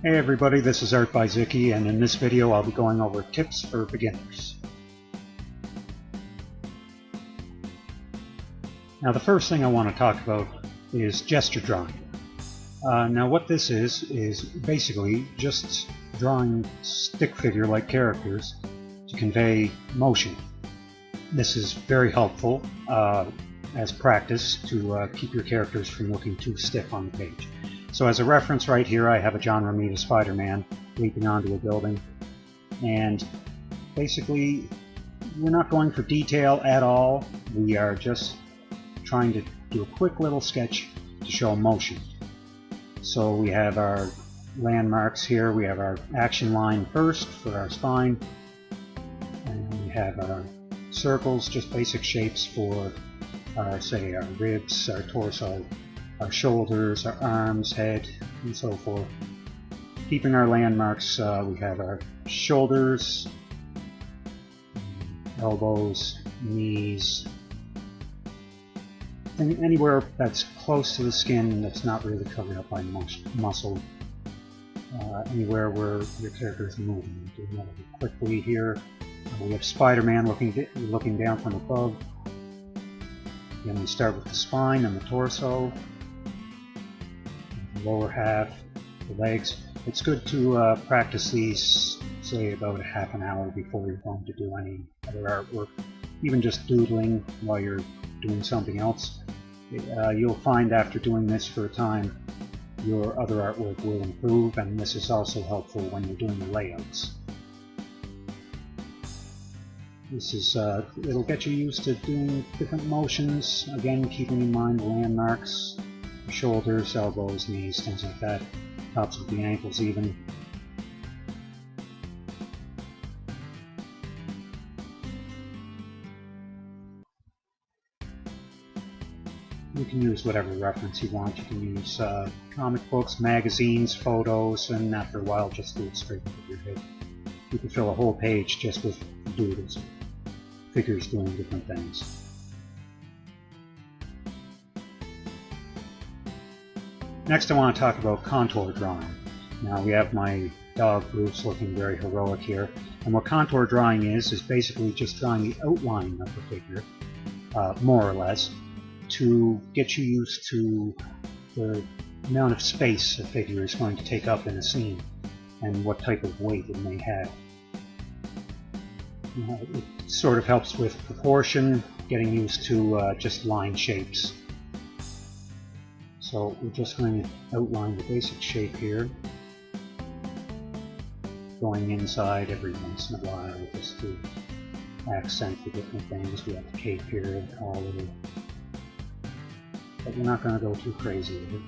Hey everybody, this is Art by Zicky, and in this video I'll be going over tips for beginners. Now the first thing I want to talk about is gesture drawing. Now what this is basically just drawing stick figure-like characters to convey motion. This is very helpful as practice to keep your characters from looking too stiff on the page. So as a reference right here I have a John Romita Spider-Man leaping onto a building, and basically we're not going for detail at all. We are just trying to do a quick little sketch to show motion. So we have our landmarks here. We have our action line first for our spine, and we have our circles, just basic shapes for our, say, our ribs, our torso, our shoulders, our arms, head, and so forth. Keeping our landmarks, we have our shoulders, elbows, knees, and anywhere that's close to the skin that's not really covered up by muscle. Anywhere where your character is moving. Doing that quickly here. We have Spider-Man looking down from above. Then we start with the spine and the torso. The lower half, the legs. It's good to practice these, say, about a half an hour before you're going to do any other artwork. Even just doodling while you're doing something else. You'll find after doing this for a time, your other artwork will improve, and this is also helpful when you're doing the layouts. This is, it'll get you used to doing different motions, again keeping in mind the landmarks, the shoulders, elbows, knees, things like that, tops of the ankles even. You can use whatever reference you want. You can use comic books, magazines, photos, and after a while just do it straight into your head. You can fill a whole page just with doodles, figures doing different things. Next I want to talk about contour drawing. Now we have my dog Bruce looking very heroic here, and what contour drawing is basically just drawing the outline of the figure, more or less, to get you used to the amount of space a figure is going to take up in a scene and what type of weight it may have. It sort of helps with proportion, getting used to just line shapes. So we're just going to outline the basic shape here, going inside every once in a while just to accent the different things. We have the cape here, all little, but we're not going to go too crazy with it.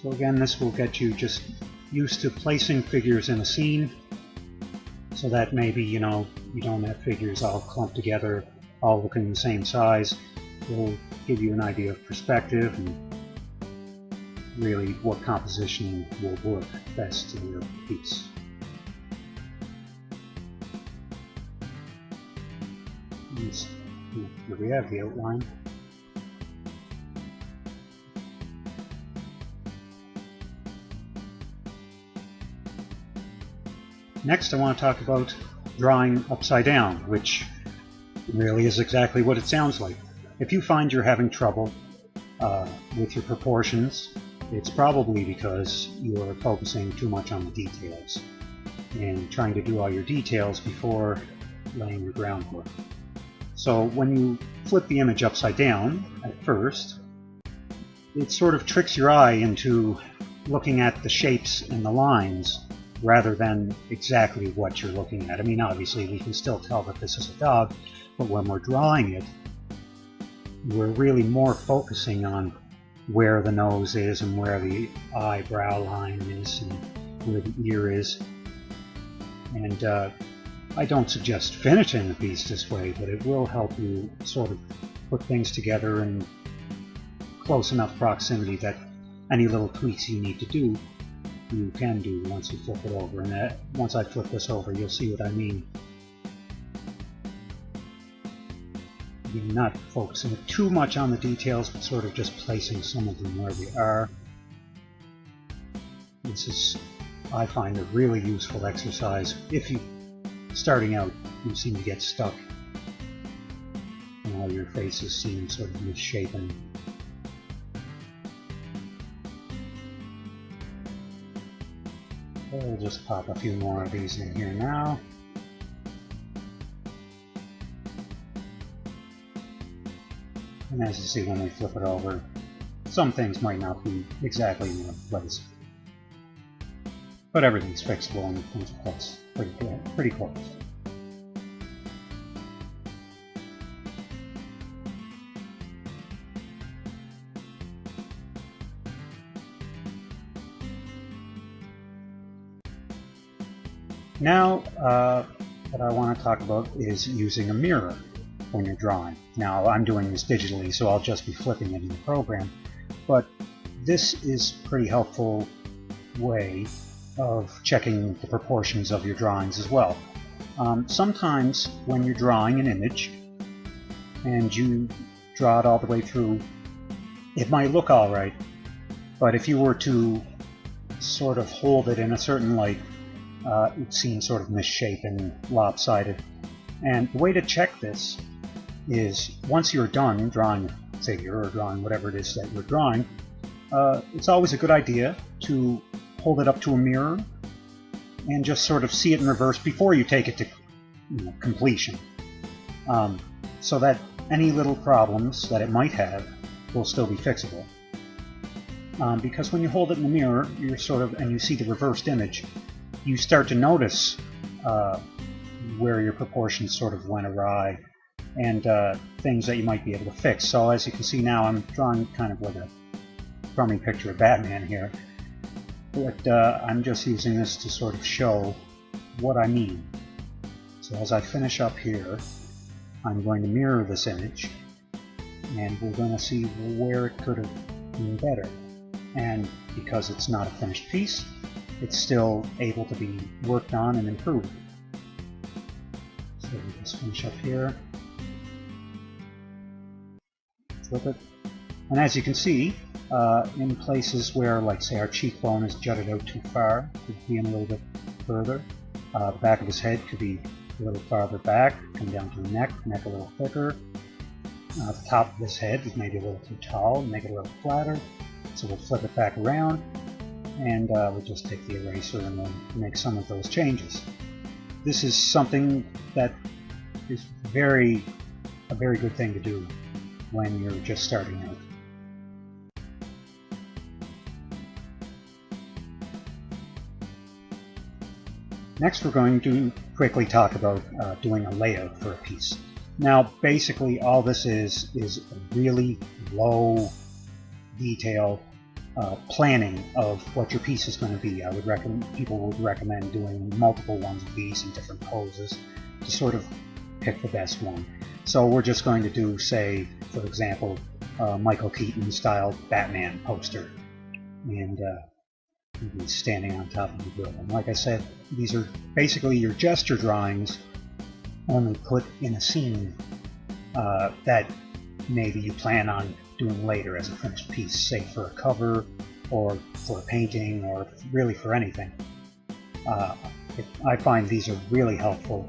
So again, this will get you just used to placing figures in a scene, so that maybe, you know, you don't have figures all clumped together, all looking the same size. It'll give you an idea of perspective and really what composition will work best in your piece. Here we have the outline. Next I want to talk about drawing upside down, which really is exactly what it sounds like. If you find you're having trouble with your proportions, it's probably because you're focusing too much on the details and trying to do all your details before laying your groundwork. So when you flip the image upside down at first, it sort of tricks your eye into looking at the shapes and the lines rather than exactly what you're looking at. I mean, obviously we can still tell that this is a dog, but when we're drawing it, we're really more focusing on where the nose is and where the eyebrow line is and where the ear is. And I don't suggest finishing the piece this way, but it will help you sort of put things together in close enough proximity that any little tweaks you need to do, you can do once you flip it over. And once I flip this over, you'll see what I mean. Again, not focusing too much on the details, but sort of just placing some of them where they are. This is, I find, a really useful exercise if you, starting out, you seem to get stuck and all your faces seem sort of misshapen. We'll just pop a few more of these in here now. And as you see, when we flip it over, some things might not be exactly in their place. But everything's fixable and into place pretty close. Now, what I want to talk about is using a mirror when you're drawing. Now, I'm doing this digitally, so I'll just be flipping it in the program, but this is a pretty helpful way of checking the proportions of your drawings as well. Sometimes when you're drawing an image and you draw it all the way through, it might look alright, but if you were to sort of hold it in a certain light, it seems sort of misshapen, lopsided. And the way to check this is, once you're done drawing a figure or drawing whatever it is that you're drawing, it's always a good idea to hold it up to a mirror and just sort of see it in reverse before you take it to completion, so that any little problems that it might have will still be fixable. Because when you hold it in the mirror, you're sort of, and you see the reversed image, you start to notice where your proportions sort of went awry and things that you might be able to fix. So as you can see now, I'm drawing kind of like a crummy picture of Batman here, but I'm just using this to sort of show what I mean. So as I finish up here, I'm going to mirror this image, and we're going to see where it could have been better. And because it's not a finished piece, it's still able to be worked on and improved. So we just finish up here, flip it, and as you can see, in places where, like, say, our cheekbone is jutted out too far, could be in a little bit further. The back of his head could be a little farther back, come down to the neck a little thicker. The top of his head is maybe a little too tall, make it a little flatter. So we'll flip it back around, and we'll just take the eraser and we'll make some of those changes. This is something that is a very good thing to do when you're just starting out. Next, we're going to quickly talk about doing a layout for a piece. Now, basically, all this is a really low detail planning of what your piece is going to be. People would recommend doing multiple ones of these in different poses to sort of pick the best one. So we're just going to do, say, for example, Michael Keaton style Batman poster, and he's standing on top of the building. Like I said, these are basically your gesture drawings, only put in a scene that maybe you plan on doing later as a finished piece, say for a cover or for a painting or really for anything. I find these are really helpful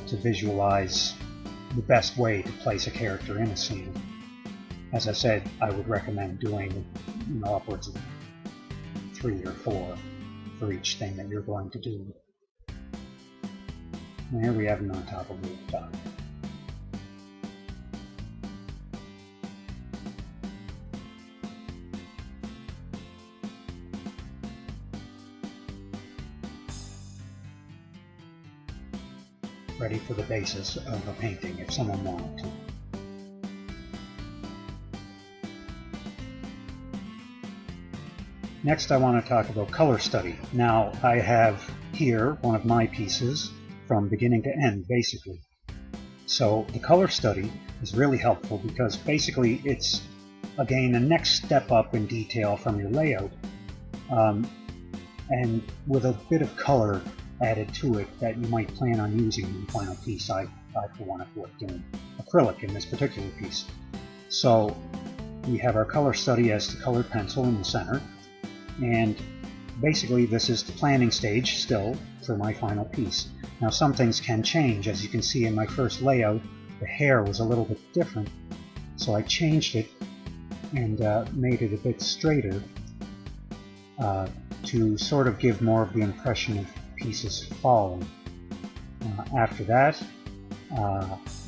to visualize the best way to place a character in a scene. As I said, I would recommend doing upwards of 3 or 4 for each thing that you're going to do. And here we have them on top of the top. Ready for the basis of a painting if someone wanted to. Next, I want to talk about color study. Now, I have here one of my pieces from beginning to end, basically. So the color study is really helpful because basically it's, again, a next step up in detail from your layout, and with a bit of color added to it that you might plan on using in the final piece. I for one, have worked in. acrylic in this particular piece. So we have our color study as the colored pencil in the center, and basically this is the planning stage still for my final piece. Now some things can change. As you can see in my first layout, the hair was a little bit different, so I changed it and made it a bit straighter to sort of give more of the impression of pieces falling. After that,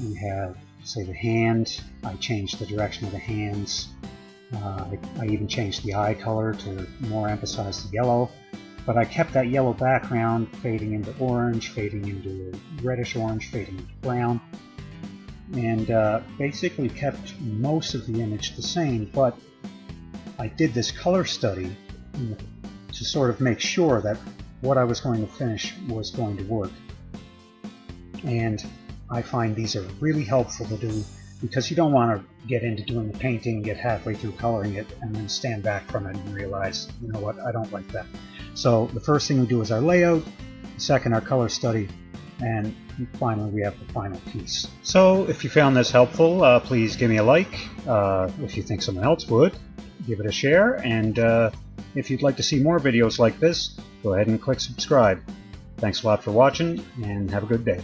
we have, say, the hand. I changed the direction of the hands. I even changed the eye color to more emphasize the yellow, but I kept that yellow background fading into orange, fading into reddish orange, fading into brown, and basically kept most of the image the same, but I did this color study to sort of make sure that what I was going to finish was going to work. And I find these are really helpful to do, because you don't want to get into doing the painting, get halfway through coloring it, and then stand back from it and realize, you know what, I don't like that. So the first thing we do is our layout, the second our color study, and finally we have the final piece. So if you found this helpful, please give me a like. If you think someone else would, give it a share, and if you'd like to see more videos like this, go ahead and click subscribe. Thanks a lot for watching, and have a good day.